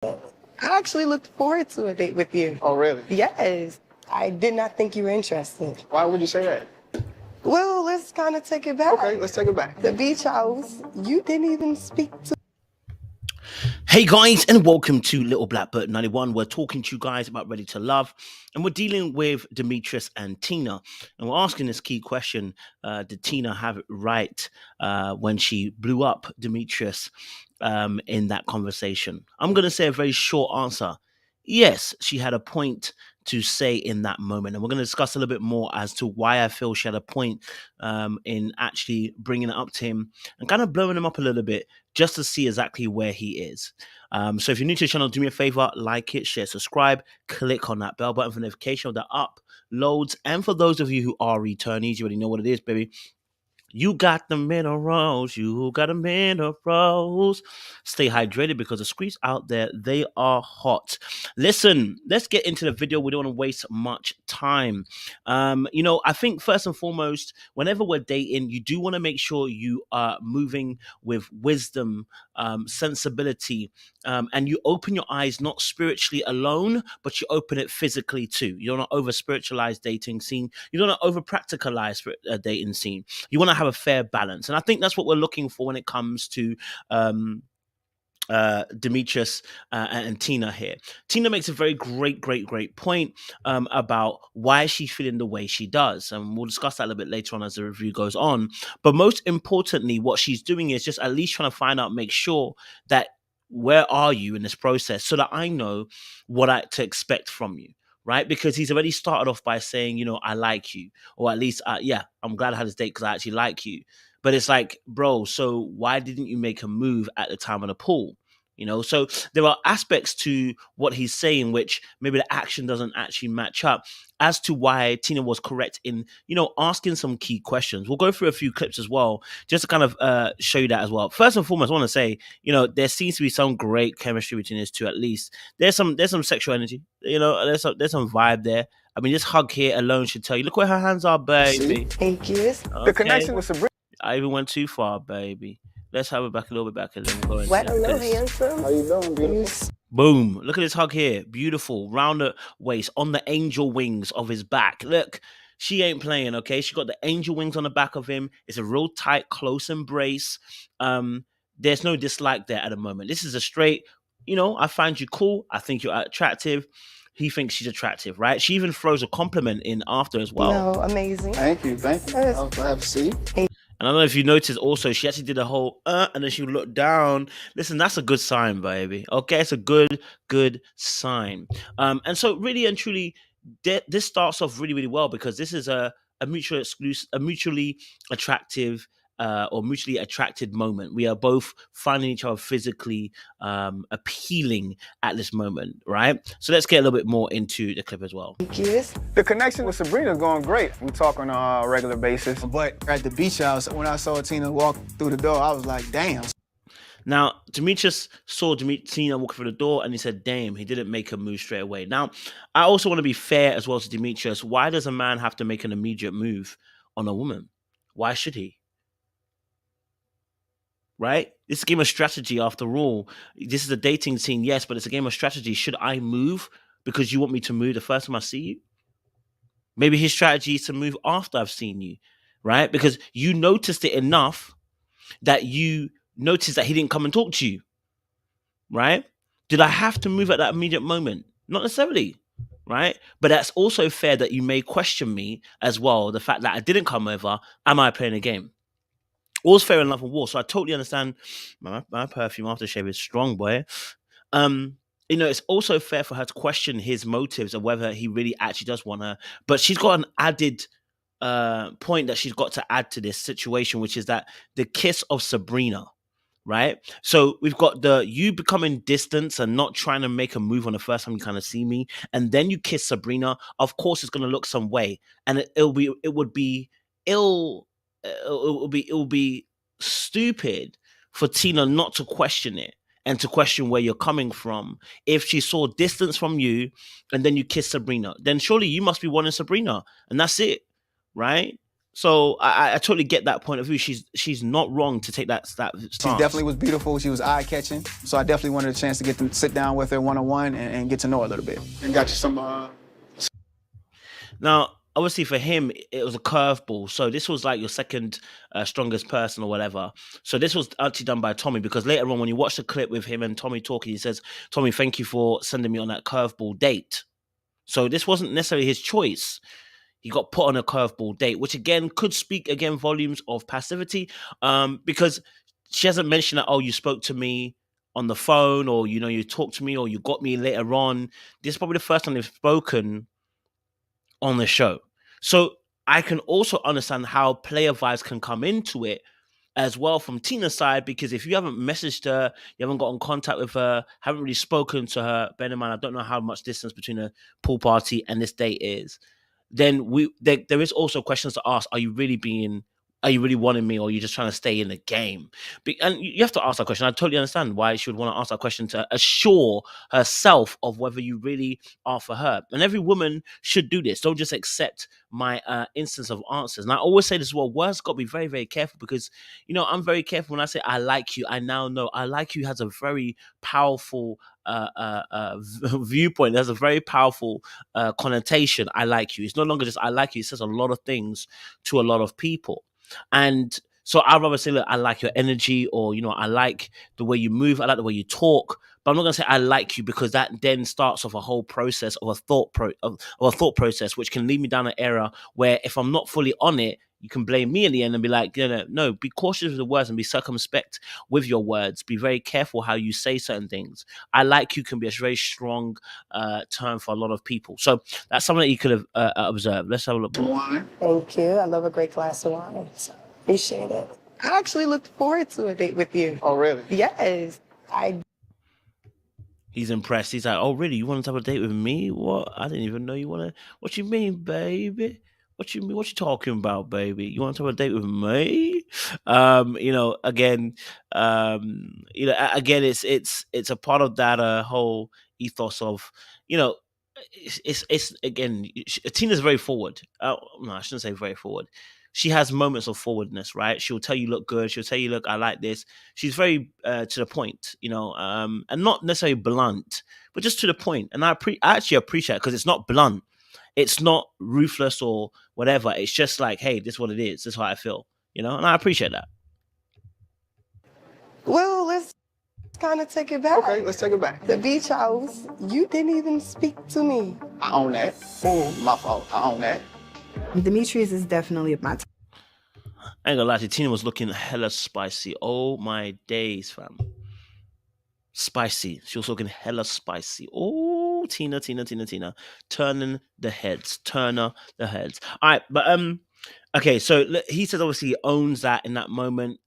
I actually looked forward to a date with you. Oh, really? Yes. I did not think you were interested. Why would you say that? Well, let's kind of take it back. Okay, let's take it back. The beach house, you didn't even speak to. Hey guys, and welcome to Little Black Bird 91. We're talking to you guys about Ready to Love, and we're dealing with Demetrius and Tina. And we're asking this key question: did Tina have it right when she blew up Demetrius in that conversation? I'm going to say a very short answer. Yes, she had a point to say in that moment. And we're going to discuss a little bit more as to why I feel she had a point in actually bringing it up to him and kind of blowing him up a little bit just to see exactly where he is. So if you're new to the channel, do me a favor, like it, share, subscribe, click on that bell button for notification of the uploads. And for those of you who are returnees, you already know what it is, baby. You got the minerals. You got the minerals. Stay hydrated because the streets out there, they are hot. Listen, let's get into the video. We don't want to waste much time. I think first and foremost, whenever we're dating, you do want to make sure you are moving with wisdom, sensibility, and you open your eyes not spiritually alone, but you open it physically too. You don't want to over spiritualize dating scene. You don't want to over practicalize a dating scene. You want to have a fair balance. And I think that's what we're looking for when it comes to Demetrius and Tina here. Tina makes a very great point about why she's feeling the way she does. And we'll discuss that a little bit later on as the review goes on. But most importantly, what she's doing is just at least trying to find out, make sure that where are you in this process so that I know what to expect from you. Right? Because he's already started off by saying, I like you. Or at least, I'm glad I had this date because I actually like you. But it's like, bro, so why didn't you make a move at the time of the pool? So there are aspects to what he's saying which maybe the action doesn't actually match up as to why Tina was correct in, asking some key questions. We'll go through a few clips as well, just to kind of show you that as well. First and foremost, I want to say, there seems to be some great chemistry between these two. At least there's some sexual energy. There's some vibe there. I mean, this hug here alone should tell you. Look where her hands are, baby. Thank you. Okay. The connection with Sabrina. I even went too far, baby. Let's have it back a little bit back and then we'll go into What? Hello, handsome. How you doing, beautiful? Boom. Look at this hug here. Beautiful. Round the waist on the angel wings of his back. Look, she ain't playing, okay? She got the angel wings on the back of him. It's a real tight, close embrace. There's no dislike there at the moment. This is a straight, I find you cool. I think you're attractive. He thinks she's attractive, right? She even throws a compliment in after as well. No, amazing. Thank you. I'll have a seat. And I don't know if you noticed also, she actually did a whole, and then she would look down. Listen, that's a good sign, baby. Okay, it's a good sign. And so really and truly, this starts off really well because this is a mutually attractive or mutually attracted moment. We are both finding each other physically appealing at this moment, right? So let's get a little bit more into the clip as well. Thank you. The connection with Sabrina is going great. We talk on a regular basis. But at the beach house, when I saw Tina walk through the door, I was like, damn. Now, Demetrius saw Tina walking through the door and he said, damn, he didn't make a move straight away. Now, I also want to be fair as well to Demetrius. Why does a man have to make an immediate move on a woman? Why should he? Right? It's a game of strategy after all. This is a dating scene, yes, but it's a game of strategy. Should I move because you want me to move the first time I see you? Maybe his strategy is to move after I've seen you, right? Because you noticed it enough that you noticed that he didn't come and talk to you, right? Did I have to move at that immediate moment? Not necessarily, right? But that's also fair that you may question me as well. The fact that I didn't come over, am I playing a game? All's fair in love and war. So I totally understand. My perfume aftershave is strong, boy. It's also fair for her to question his motives of whether he really actually does want her. But she's got an added point that she's got to add to this situation, which is that the kiss of Sabrina, right? So we've got you becoming distant and not trying to make a move on the first time you kind of see me, and then you kiss Sabrina. Of course, it's going to look some way, and it would be stupid for Tina not to question it and to question where you're coming from. If she saw distance from you and then you kiss Sabrina, then surely you must be wanting Sabrina, and that's it, right? So I totally get that point of view. She's not wrong to take that stance. She definitely was beautiful. She was eye-catching. So I definitely wanted a chance to get to sit down with her one-on-one and get to know her a little bit. And got you some... Now, obviously for him, it was a curveball. So this was like your second strongest person or whatever. So this was actually done by Tommy, because later on when you watch the clip with him and Tommy talking, he says, Tommy, thank you for sending me on that curveball date. So this wasn't necessarily his choice. He got put on a curveball date, which again could speak again volumes of passivity, because she hasn't mentioned that, oh, you spoke to me on the phone, or you talked to me, or you got me later on. This is probably the first time they've spoken on the show. So I can also understand how player vibes can come into it as well from Tina's side, because if you haven't messaged her, you haven't got in contact with her, haven't really spoken to her, bear in mind, I don't know how much distance between a pool party and this date is, then there is also questions to ask. Are you really wanting me, or are you just trying to stay in the game? And you have to ask that question. I totally understand why she would want to ask that question, to assure herself of whether you really are for her. And every woman should do this. Don't just accept my instance of answers. And I always say this as well, words got to be very, very careful, because, I'm very careful when I say I like you. I now know I like you has a very powerful viewpoint. There's a very powerful connotation. I like you. It's no longer just I like you. It says a lot of things to a lot of people. And so I'd rather say, look, I like your energy, or, I like the way you move. I like the way you talk. But I'm not going to say I like you, because that then starts off a whole process of a thought process, which can lead me down an era where if I'm not fully on it, you can blame me in the end and be like, no, be cautious with the words and be circumspect with your words. Be very careful how you say certain things. I like you can be a very strong term for a lot of people. So that's something that you could have observed. Let's have a look. Thank you. I love a great glass of wine. So appreciate it. I actually looked forward to a date with you. Oh, really? Yes. He's impressed. He's like, oh, really? You want to have a date with me? What? I didn't even know you want to. What you mean, baby? What you mean? What you talking about, baby? You want to have a date with me? Again, again, it's a part of that whole ethos of, it's again, Tina's very forward. No, I shouldn't say very forward. She has moments of forwardness, right? She'll tell you look good. She'll tell you, look, I like this. She's very to the point, and not necessarily blunt, but just to the point. And I actually appreciate it, because it's not blunt. It's not ruthless or whatever. It's just like, hey, this is what it is. This is how I feel, and I appreciate that. Well, let's kind of take it back. Okay, let's take it back. The beach house, you didn't even speak to me. I own that. Oh, my fault. I own that. Demetrius is definitely my type. I ain't gonna lie to you, Tina was looking hella spicy. Oh my days, fam. Spicy. She was looking hella spicy. Oh, Tina. Turning the heads. Turner the heads. All right, but okay, so he says obviously he owns that in that moment.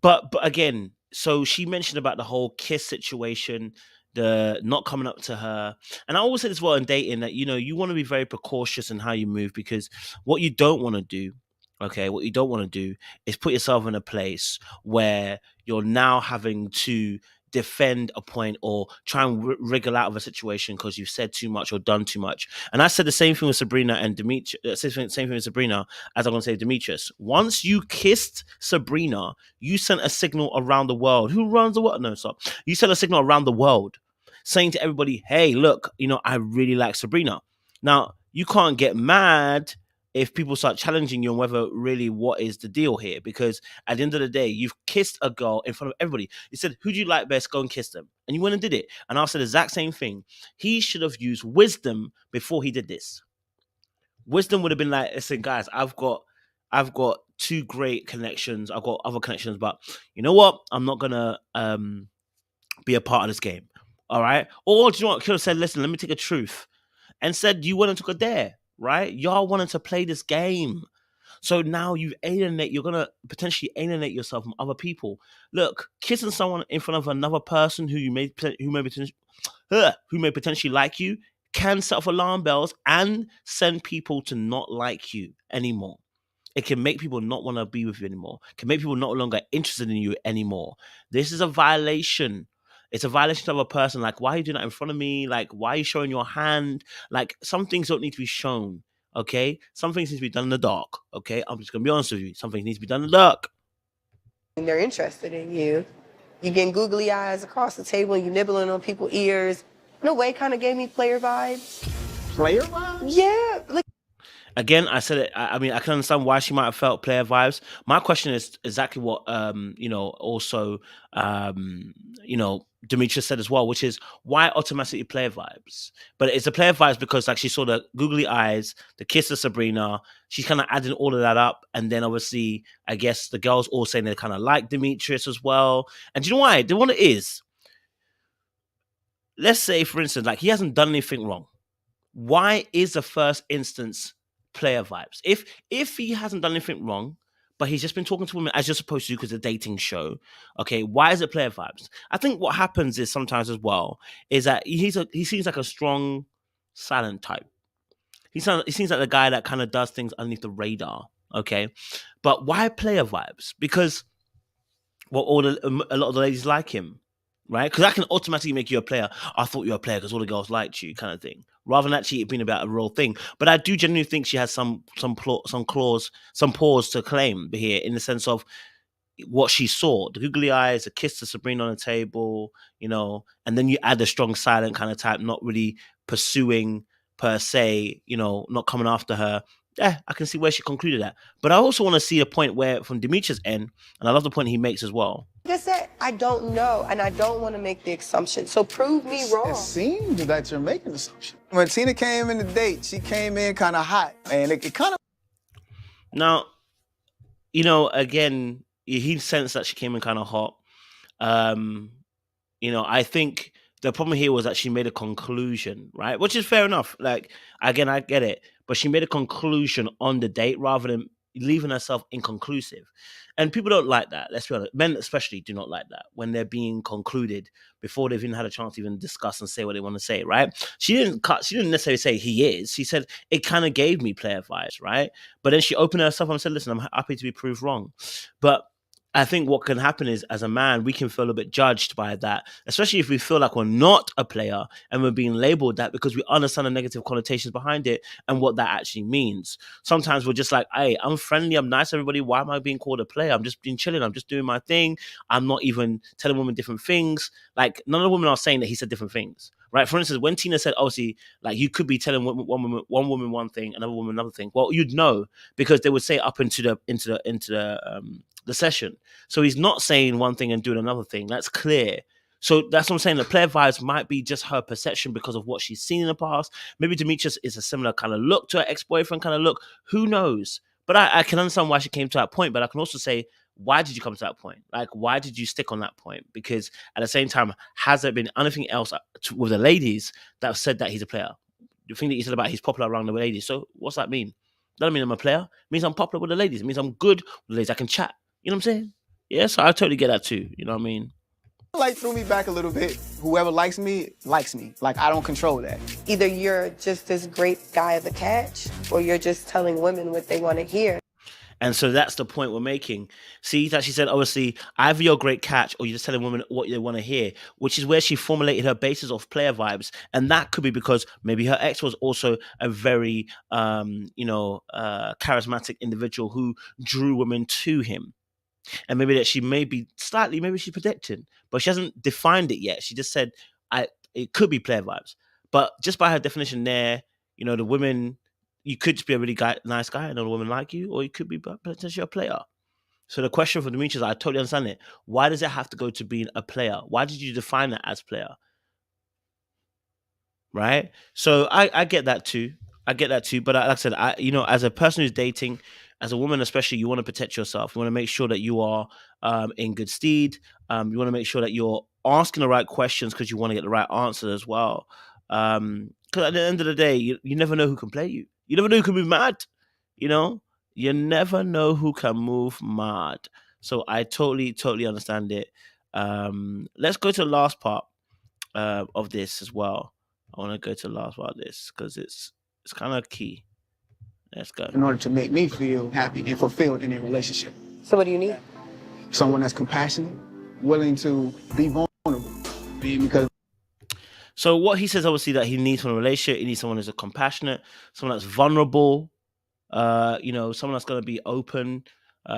But again, so she mentioned about the whole kiss situation, the not coming up to her. And I always say this well in dating, that you want to be very precautious in how you move, because what you don't want to do, is put yourself in a place where you're now having to defend a point or try and wriggle out of a situation because you've said too much or done too much. And I said the same thing with Sabrina and Demetrius. Same thing with Sabrina as I'm going to say Demetrius. Once you kissed Sabrina, you sent a signal around the world. Who runs the world? No, stop. You sent a signal around the world saying to everybody, hey, look, I really like Sabrina. Now, you can't get mad if people start challenging you on whether really what is the deal here, because at the end of the day, you've kissed a girl in front of everybody. You said, who do you like best? Go and kiss them. And you went and did it. And I said the exact same thing. He should have used wisdom before he did this. Wisdom would have been like, listen, guys, I've got two great connections. I've got other connections, but you know what? I'm not going to be a part of this game. All right? Or do you know what? Could have said, listen, let me take a truth. And said, you went and took a dare. Right? Y'all wanted to play this game. So now you're going to potentially alienate yourself from other people. Look, kissing someone in front of another person who may potentially like you can set off alarm bells and send people to not like you anymore. It can make people not want to be with you anymore. It can make people no longer interested in you anymore. This is a violation. It's a violation of a person. Like, why are you doing that in front of me? Like, why are you showing your hand? Like, some things don't need to be shown. Okay, some things need to be done in the dark. Okay, I'm just gonna be honest with you. Some things need to be done in the dark. And they're interested in you. You getting googly eyes across the table and you nibbling on people's ears. In a way, kind of gave me player vibes. Player vibes? Yeah, like Again, I said it. I mean, I can understand why she might have felt player vibes. My question is exactly what also Demetrius said as well, which is why automatically player vibes. But it's a player vibes because like she saw the googly eyes, the kiss of Sabrina. She's kind of adding all of that up, and then obviously, I guess the girls all saying they kind of like Demetrius as well. And do you know why? The one it is. Let's say, for instance, like he hasn't done anything wrong. Why is the first instance player vibes? If he hasn't done anything wrong, but he's just been talking to women as you're supposed to do because it's a dating show, okay, why is it player vibes? I think what happens is sometimes as well is that he seems like a strong, silent type. He seems like the guy that kind of does things underneath the radar, okay? But why player vibes? Because a lot of the ladies like him, right? Because that can automatically make you a player. I thought you were a player because all the girls liked you, kind of thing, rather than actually it being about a real thing. But I do genuinely think she has some pause to claim here in the sense of what she saw: the googly eyes, a kiss to Sabrina on the table, and then you add the strong silent kind of type, not really pursuing per se, not coming after her. Yeah, I can see where she concluded that. But I also want to see a point where, from Demetrius' end, and I love the point he makes as well. I said, I don't know, and I don't want to make the assumption. So prove me wrong. It seems that you're making assumptions. When Tina came in the date, she came in kind of hot, and it kind of. Now, again, he sensed that she came in kind of hot. I think the problem here was that she made a conclusion, right? Which is fair enough. Like, again, I get it. But she made a conclusion on the date rather than leaving herself inconclusive. And people don't like that. Let's be honest. Men especially do not like that when they're being concluded before they've even had a chance to even discuss and say what they want to say, right? She didn't necessarily say he is. She said it kind of gave me player vibes, right? But then she opened herself up and said, listen, I'm happy to be proved wrong. But I think what can happen is, as a man, we can feel a bit judged by that, especially if we feel like we're not a player and we're being labeled that because we understand the negative connotations behind it and what that actually means. Sometimes we're just like, hey, I'm friendly, I'm nice, everybody. Why am I being called a player? I'm just being chilling. I'm just doing my thing. I'm not even telling women different things. Like, none of the women are saying that he said different things. Right. For instance, when Tina said, obviously, like you could be telling one woman one thing, another woman another thing. Well, you'd know because they would say up into the session. So he's not saying one thing and doing another thing. That's clear. So that's what I'm saying. The player vibes might be just her perception because of what she's seen in the past. Maybe Demetrius is a similar kind of look to her ex-boyfriend kind of look. Who knows? But I can understand why she came to that point. But I can also say, why did you come to that point? Like, why did you stick on that point? Because at the same time, has there been anything else with the ladies that have said that he's a player? The thing that you said about he's popular around the ladies. So what's that mean? That doesn't mean I'm a player. It means I'm popular with the ladies. It means I'm good with the ladies. I can chat. You know what I'm saying? Yeah, so I totally get that too. You know what I mean? Like, threw me back a little bit. Whoever likes me, likes me. Like, I don't control that. Either you're just this great guy of the catch, or you're just telling women what they want to hear. And so that's the point we're making. See, that she said, obviously, either you're a great catch or you're just telling women what they want to hear, which is where she formulated her basis of player vibes. And that could be because maybe her ex was also a very, charismatic individual who drew women to him. And maybe that she maybe she's predicting, but she hasn't defined it yet. She just said, it could be player vibes. But just by her definition there, the women... You could just be a really nice guy and a woman like you, or you could be potentially a player. So the question for Demetrius, I totally understand it. Why does it have to go to being a player? Why did you define that as player? Right? So I get that too. But like I said, as a person who's dating, as a woman especially, you want to protect yourself. You want to make sure that you are in good stead. You want to make sure that you're asking the right questions because you want to get the right answer as well. Because at the end of the day, you never know who can play you. You never know who can move mad. You never know who can move mad. So I totally understand it. Let's go to the last part of this as well. I want to go to the last part of this because it's kind of key. Let's go. In order to make me feel happy and fulfilled in a relationship. So what do you need? Someone that's compassionate, willing to be vulnerable, because So what he says, obviously, that he needs from a relationship, he needs someone who's compassionate, someone that's vulnerable, someone that's going to be open,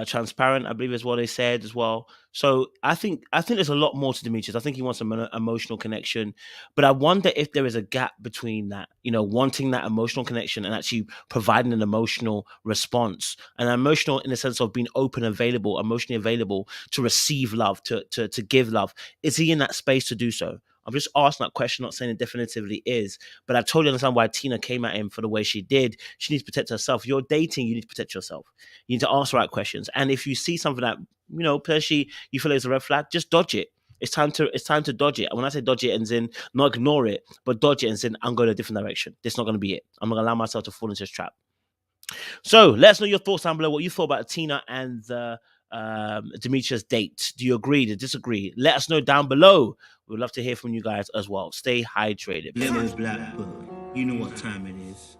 transparent, I believe is what they said as well. So I think there's a lot more to Demetrius. I think he wants an emotional connection, but I wonder if there is a gap between that, wanting that emotional connection and actually providing an emotional response, and emotional in the sense of being open, available, emotionally available to receive love, to give love. Is he in that space to do so? I'm just asking that question, not saying it definitively is, but I totally understand why Tina came at him for the way she did. She needs to protect herself. You're dating, you need to protect yourself. You need to ask the right questions. And if you see something that, potentially you feel is a red flag, just dodge it. It's time to dodge it. And when I say dodge it, ends in not ignore it, but dodge it and say, I'm going a different direction. This is not going to be it. I'm not going to allow myself to fall into this trap. So let us know your thoughts down below. What you thought about Tina and Demetrius' date. Do you agree? Do you disagree? Let us know down below. We'd love to hear from you guys as well. Stay hydrated. Little black bird. You know what time it is.